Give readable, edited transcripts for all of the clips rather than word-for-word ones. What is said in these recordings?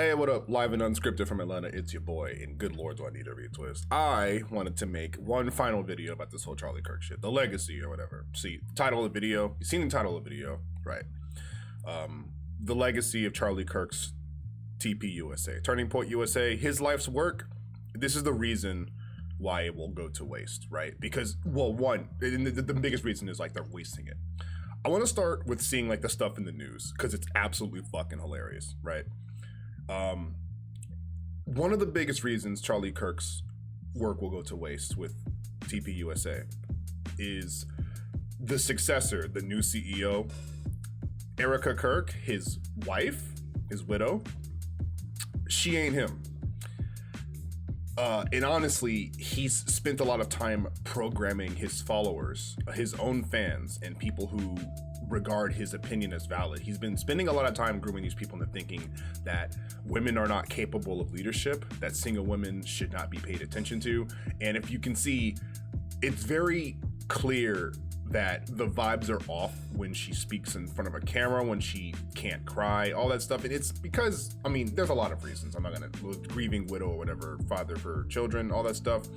Hey, what up? Live and unscripted from Atlanta, it's your boy, and good lord do I need a retwist. I wanted to make one final video about this whole Charlie Kirk shit, the legacy or whatever. See, title of the video, you've seen the title of the video, right? The legacy of Charlie Kirk's TP USA, Turning Point USA, his life's work. This is the reason why it will go to waste, right? Because, well, one, the biggest reason is like they're wasting it. I want to start with seeing like the stuff in the news because it's absolutely fucking hilarious, right? One of the biggest reasons Charlie Kirk's work will go to waste with TP USA is the successor, the new CEO, Erika Kirk, his wife, his widow. She ain't him. And honestly, he's spent a lot of time programming his followers, his own fans, and people who regard his opinion as valid. He's been spending a lot of time grooming these people into thinking that women are not capable of leadership, that single women should not be paid attention to. And if you can see, it's very clear that the vibes are off when she speaks in front of a camera, when she can't cry, all that stuff. And it's because, I mean, there's a lot of reasons. I'm not gonna, grieving widow or whatever, father of her children, all that stuff.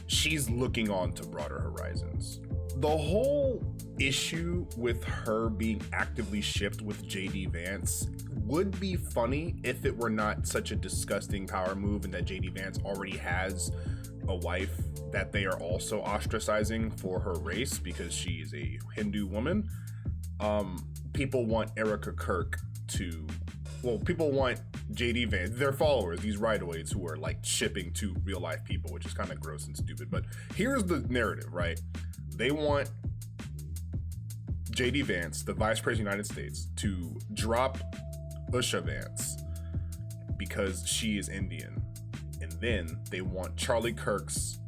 She's looking on to broader horizons. The whole issue with her being actively shipped with JD Vance would be funny if it were not such a disgusting power move and that JD Vance already has a wife that they are also ostracizing for her race because she is a Hindu woman. People want Erika Kirk to, well, people want JD Vance, their followers, these right-of-ways who are like shipping to real life people, which is kind of gross and stupid. But here's the narrative, right? They want JD Vance, the Vice President of the United States, to drop Usha Vance because she is Indian. And then they want Charlie Kirk's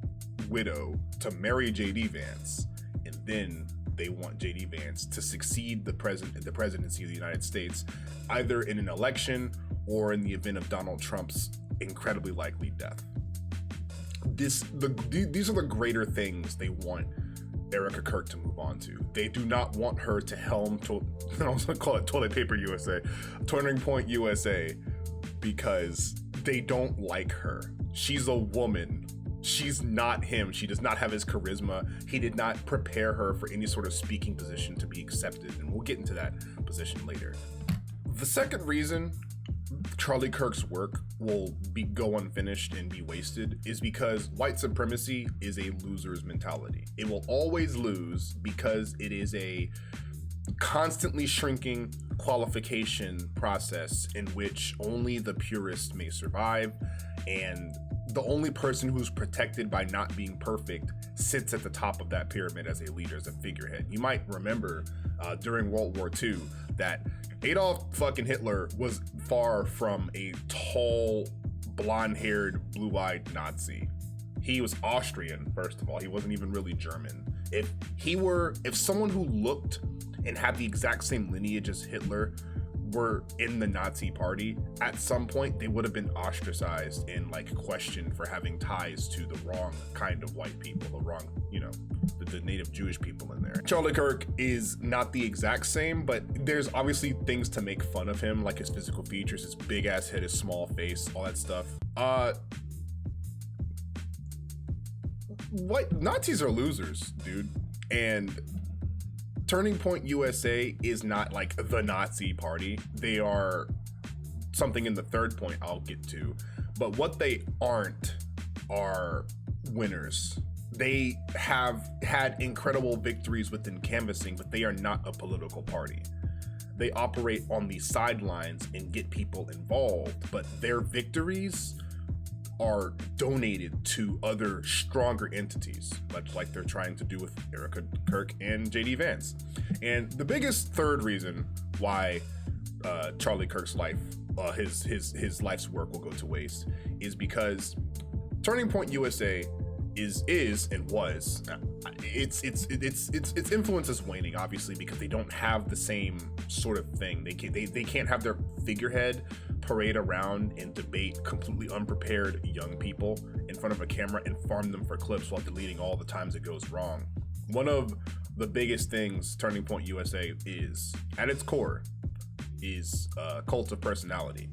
widow to marry JD Vance. And then they want JD Vance to succeed the presidency of the United States, either in an election or in the event of Donald Trump's incredibly likely death. These are the greater things they want Erika Kirk to move on to. They do not want her to helm to, I was gonna call it Toilet Paper USA, Turning Point USA, because they don't like her. She's a woman. She's not him. She does not have his charisma. He did not prepare her for any sort of speaking position to be accepted, and we'll get into that position later. The second reason Charlie Kirk's work will go unfinished and be wasted is because white supremacy is a loser's mentality. It will always lose because it is a constantly shrinking qualification process in which only the purest may survive, and the only person who's protected by not being perfect sits at the top of that pyramid as a leader, as a figurehead. You might remember during World War II that Adolf fucking Hitler was far from a tall, blonde-haired, blue-eyed Nazi. He was Austrian, first of all. He wasn't even really German. If someone who looked and had the exact same lineage as Hitler were in the Nazi party, at some point they would have been ostracized and like questioned for having ties to the wrong kind of white people, the wrong, the native Jewish people in there. Charlie Kirk is not the exact same, but there's obviously things to make fun of him, like his physical features, his big ass head, his small face, all that stuff. What Nazis are losers, dude. And Turning Point USA is not like the Nazi party. They are something in the third point I'll get to. But what they aren't are winners. They have had incredible victories within canvassing, but they are not a political party. They operate on the sidelines and get people involved, but their victories are donated to other stronger entities, much like they're trying to do with Erika Kirk and JD Vance. And the biggest third reason why Charlie Kirk's life, his life's work will go to waste is because Turning Point USA is and was its influence is waning, obviously, because they don't have the same sort of thing. They can't have their figurehead parade around and debate completely unprepared young people in front of a camera and farm them for clips while deleting all the times it goes wrong. One of the biggest things Turning Point USA is, at its core, is Cult of Personality,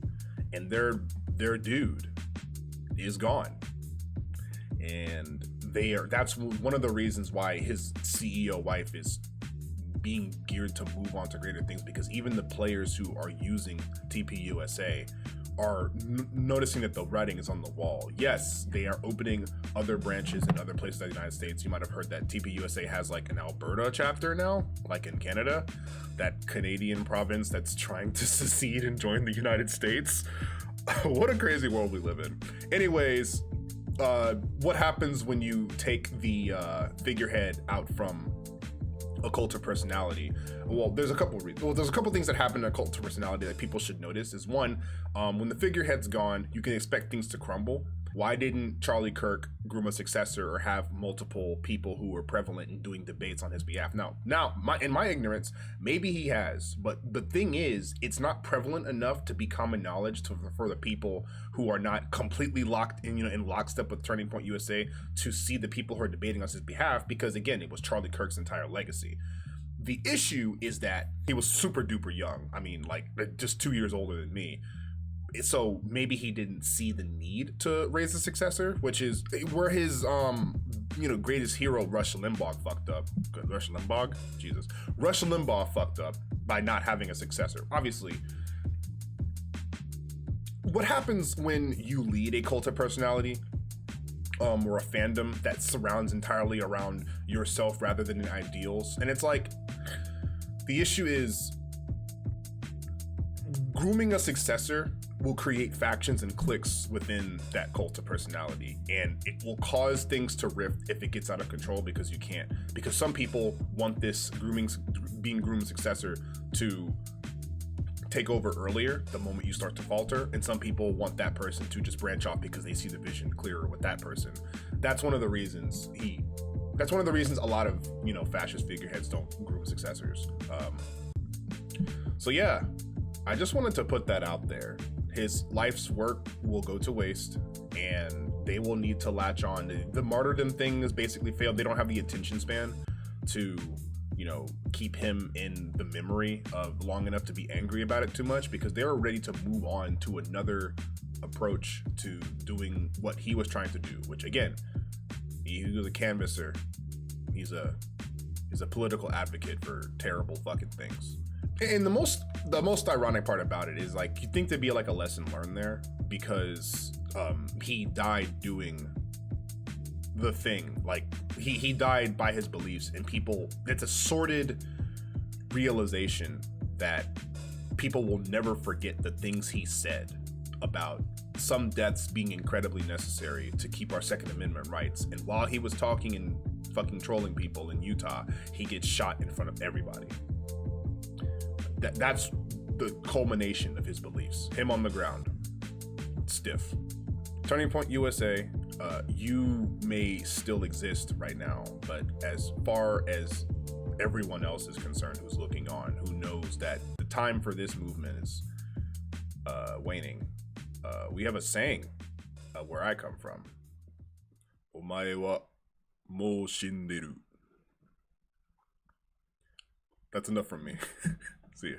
and their dude is gone, and that's one of the reasons why his CEO wife is being geared to move on to greater things, because even the players who are using TPUSA are noticing that the writing is on the wall. Yes, they are opening other branches in other places in the United States. You might have heard that TPUSA has like an Alberta chapter now, like in Canada, that Canadian province that's trying to secede and join the United States. What a crazy world we live in. Anyways, what happens when you take the figurehead out from a Cult of Personality? Well, there's a couple things that happen in a Cult of Personality that people should notice. Is one, when the figurehead's gone, you can expect things to crumble. Why didn't Charlie Kirk groom a successor or have multiple people who were prevalent in doing debates on his behalf? Now, in my ignorance, maybe he has, but the thing is, it's not prevalent enough to be common knowledge for the people who are not completely locked in, in lockstep with Turning Point USA, to see the people who are debating on his behalf, because again, it was Charlie Kirk's entire legacy. The issue is that he was super duper young. I mean, like just 2 years older than me. So maybe he didn't see the need to raise a successor, which is where his greatest hero Rush Limbaugh fucked up. Rush Limbaugh fucked up by not having a successor. Obviously, what happens when you lead a Cult of Personality, or a fandom that surrounds entirely around yourself rather than in ideals? And it's like, the issue is, grooming a successor will create factions and cliques within that Cult of Personality, and it will cause things to rift if it gets out of control, because some people want this being groomed successor to take over earlier the moment you start to falter, and some people want that person to just branch off because they see the vision clearer with that person. That's one of the reasons a lot of fascist figureheads don't groom successors. So yeah, I just wanted to put that out there. His life's work will go to waste, and they will need to latch on. The martyrdom thing has basically failed. They don't have the attention span to, keep him in the memory of long enough to be angry about it too much, because they were ready to move on to another approach to doing what he was trying to do, which again, he was a canvasser. He's a political advocate for terrible fucking things. And the most ironic part about it is, like, you think there'd be like a lesson learned there, because he died doing the thing. Like, he died by his beliefs, and it's a sordid realization that people will never forget the things he said about some deaths being incredibly necessary to keep our Second Amendment rights. And while he was talking and fucking trolling people in Utah, he gets shot in front of everybody. That's the culmination of his beliefs. Him on the ground, stiff. Turning Point USA, you may still exist right now, but as far as everyone else is concerned who's looking on, who knows that the time for this movement is waning, we have a saying where I come from. Omae wa mou shinderu. That's enough from me. See ya.